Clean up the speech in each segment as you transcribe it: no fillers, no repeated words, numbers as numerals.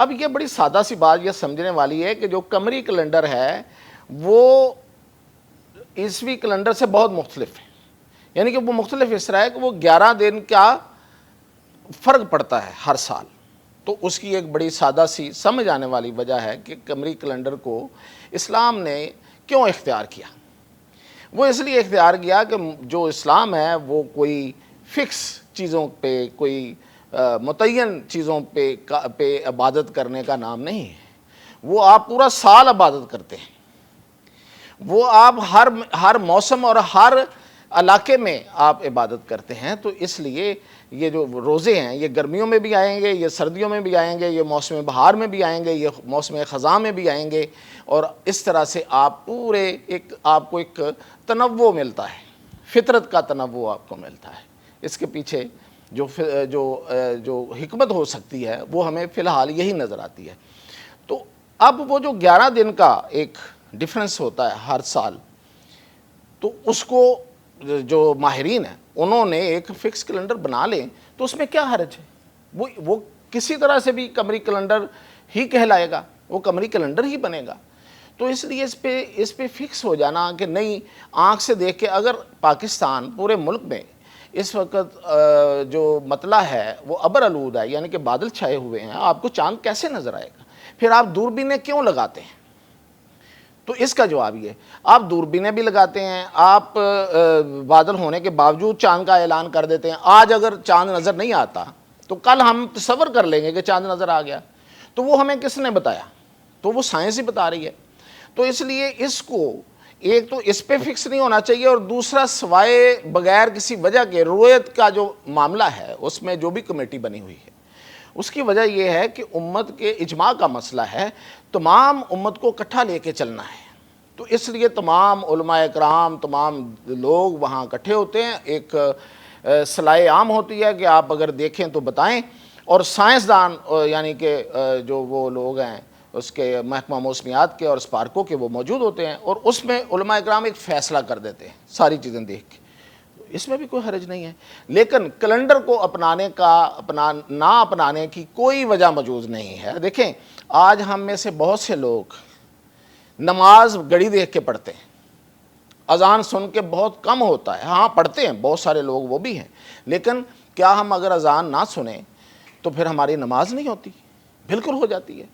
اب یہ بڑی سادہ سی بات یہ سمجھنے والی ہے کہ جو قمری کیلنڈر ہے وہ عیسوی کیلنڈر سے بہت مختلف ہے، یعنی کہ وہ مختلف اس طرح ہے کہ وہ 11 دن کا فرق پڑتا ہے ہر سال۔ تو اس کی ایک بڑی سادہ سی سمجھ آنے والی وجہ ہے کہ قمری کیلنڈر کو اسلام نے کیوں اختیار کیا۔ وہ اس لیے اختیار کیا کہ جو اسلام ہے وہ کوئی فکس چیزوں پہ، کوئی متعین چیزوں پہ عبادت کرنے کا نام نہیں ہے، وہ آپ پورا سال عبادت کرتے ہیں، وہ آپ ہر موسم اور ہر علاقے میں آپ عبادت کرتے ہیں۔ تو اس لیے یہ جو روزے ہیں یہ گرمیوں میں بھی آئیں گے، یہ سردیوں میں بھی آئیں گے، یہ موسم بہار میں بھی آئیں گے، یہ موسم خزاں میں بھی آئیں گے، اور اس طرح سے آپ پورے آپ کو ایک تنوع ملتا ہے، فطرت کا تنوع آپ کو ملتا ہے۔ اس کے پیچھے جو حکمت ہو سکتی ہے وہ ہمیں فی الحال یہی نظر آتی ہے۔ تو اب وہ جو 11 دن کا ایک ڈفرنس ہوتا ہے ہر سال، تو اس کو جو ماہرین ہیں انہوں نے ایک فکس کیلنڈر بنا لیں تو اس میں کیا حرج ہے، وہ کسی طرح سے بھی قمری کیلنڈر ہی کہلائے گا، وہ قمری کیلنڈر ہی بنے گا۔ تو اس لیے اس پہ فکس ہو جانا کہ نہیں، آنکھ سے دیکھ کے اگر پاکستان پورے ملک میں اس وقت جو مطلع ہے وہ ابر آلود ہے، یعنی کہ بادل چھائے ہوئے ہیں، آپ کو چاند کیسے نظر آئے گا؟ پھر آپ دوربینیں کیوں لگاتے ہیں؟ تو اس کا جواب یہ، آپ دوربینیں بھی لگاتے ہیں، آپ بادل ہونے کے باوجود چاند کا اعلان کر دیتے ہیں۔ آج اگر چاند نظر نہیں آتا تو کل ہم تصور کر لیں گے کہ چاند نظر آ گیا، تو وہ ہمیں کس نے بتایا؟ تو وہ سائنس ہی بتا رہی ہے۔ تو اس لیے اس کو ایک تو اس پہ فکس نہیں ہونا چاہیے، اور دوسرا سوائے بغیر کسی وجہ کے رؤیت کا جو معاملہ ہے اس میں جو بھی کمیٹی بنی ہوئی ہے، اس کی وجہ یہ ہے کہ امت کے اجماع کا مسئلہ ہے، تمام امت کو اکٹھا لے کے چلنا ہے۔ تو اس لیے تمام علماء اکرام، تمام لوگ وہاں اکٹھے ہوتے ہیں، ایک صلاح عام ہوتی ہے کہ آپ اگر دیکھیں تو بتائیں، اور سائنسدان یعنی کہ جو وہ لوگ ہیں اس کے محکمہ موسمیات کے اور اسپارکو کے وہ موجود ہوتے ہیں، اور اس میں علماء اکرام ایک فیصلہ کر دیتے ہیں ساری چیزیں دیکھ کے، اس میں بھی کوئی حرج نہیں ہے۔ لیکن کیلنڈر کو نہ اپنانے کی کوئی وجہ موجود نہیں ہے۔ دیکھیں آج ہم میں سے بہت سے لوگ نماز گھڑی دیکھ کے پڑھتے ہیں، اذان سن کے بہت کم ہوتا ہے، ہاں پڑھتے ہیں بہت سارے لوگ وہ بھی ہیں، لیکن کیا ہم اگر اذان نہ سنیں تو پھر ہماری نماز نہیں ہوتی؟ بالکل ہو جاتی ہے۔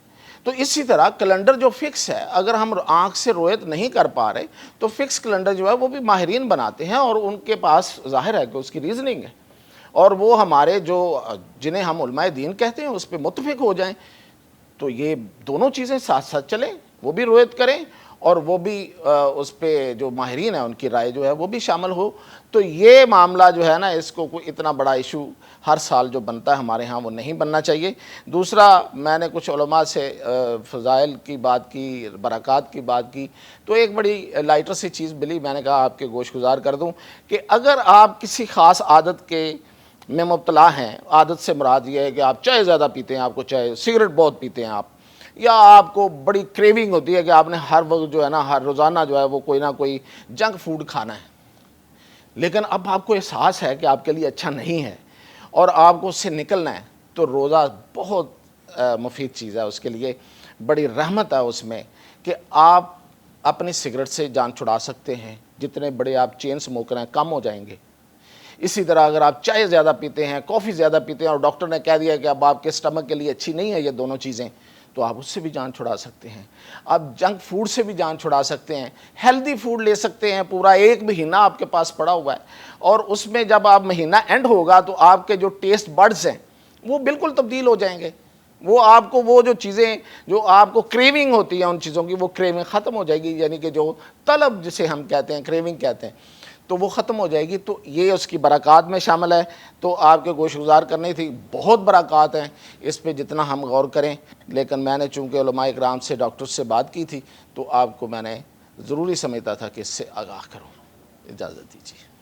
تو اسی طرح کیلنڈر جو فکس ہے، اگر ہم آنکھ سے رؤیت نہیں کر پا رہے تو فکس کیلنڈر جو ہے وہ بھی ماہرین بناتے ہیں، اور ان کے پاس ظاہر ہے کہ اس کی ریزننگ ہے، اور وہ ہمارے جنہیں ہم علماء دین کہتے ہیں اس پہ متفق ہو جائیں، تو یہ دونوں چیزیں ساتھ ساتھ چلیں، وہ بھی رؤیت کریں اور وہ بھی اس پہ جو ماہرین ہیں ان کی رائے جو ہے وہ بھی شامل ہو۔ تو یہ معاملہ جو ہے نا، اس کو کوئی اتنا بڑا ایشو ہر سال جو بنتا ہے ہمارے ہاں وہ نہیں بننا چاہیے۔ دوسرا، میں نے کچھ علماء سے فضائل کی بات کی، برکات کی بات کی، تو ایک بڑی لائٹر سی چیز ملی، میں نے کہا آپ کے گوش گزار کر دوں کہ اگر آپ کسی خاص عادت میں مبتلا ہیں، عادت سے مراد یہ ہے کہ آپ چائے زیادہ پیتے ہیں، آپ کو چائے، سگریٹ بہت پیتے ہیں آپ، یا آپ کو بڑی کریونگ ہوتی ہے کہ آپ نے ہر وقت جو ہے نا، ہر روزانہ جو ہے وہ کوئی نہ کوئی جنک فوڈ کھانا ہے، لیکن اب آپ کو احساس ہے کہ آپ کے لیے اچھا نہیں ہے اور آپ کو اس سے نکلنا ہے، تو روزہ بہت مفید چیز ہے، اس کے لیے بڑی رحمت ہے اس میں کہ آپ اپنی سگریٹ سے جان چھڑا سکتے ہیں، جتنے بڑے آپ چین اسموکر ہیں کم ہو جائیں گے۔ اسی طرح اگر آپ چائے زیادہ پیتے ہیں، کافی زیادہ پیتے ہیں، اور ڈاکٹر نے کہہ دیا کہ اب آپ کے اسٹمک کے لیے اچھی نہیں ہے یہ دونوں چیزیں، تو آپ اس سے بھی جان چھڑا سکتے ہیں۔ آپ جنک فوڈ سے بھی جان چھڑا سکتے ہیں، ہیلدی فوڈ لے سکتے ہیں، پورا ایک مہینہ آپ کے پاس پڑا ہوا ہے، اور اس میں جب آپ مہینہ اینڈ ہوگا تو آپ کے جو ٹیسٹ بڈز ہیں وہ بالکل تبدیل ہو جائیں گے، وہ آپ کو وہ جو چیزیں جو آپ کو کریونگ ہوتی ہے ان چیزوں کی، وہ کریونگ ختم ہو جائے گی، یعنی کہ جو طلب جسے ہم کہتے ہیں، کریونگ کہتے ہیں، تو وہ ختم ہو جائے گی۔ تو یہ اس کی برکات میں شامل ہے۔ تو آپ کے گوش گزار کرنی تھی، بہت برکات ہیں اس پہ جتنا ہم غور کریں، لیکن میں نے چونکہ علماء اکرام سے، ڈاکٹر سے بات کی تھی، تو آپ کو میں نے ضروری سمجھتا تھا کہ اس سے آگاہ کروں۔ اجازت دیجیے۔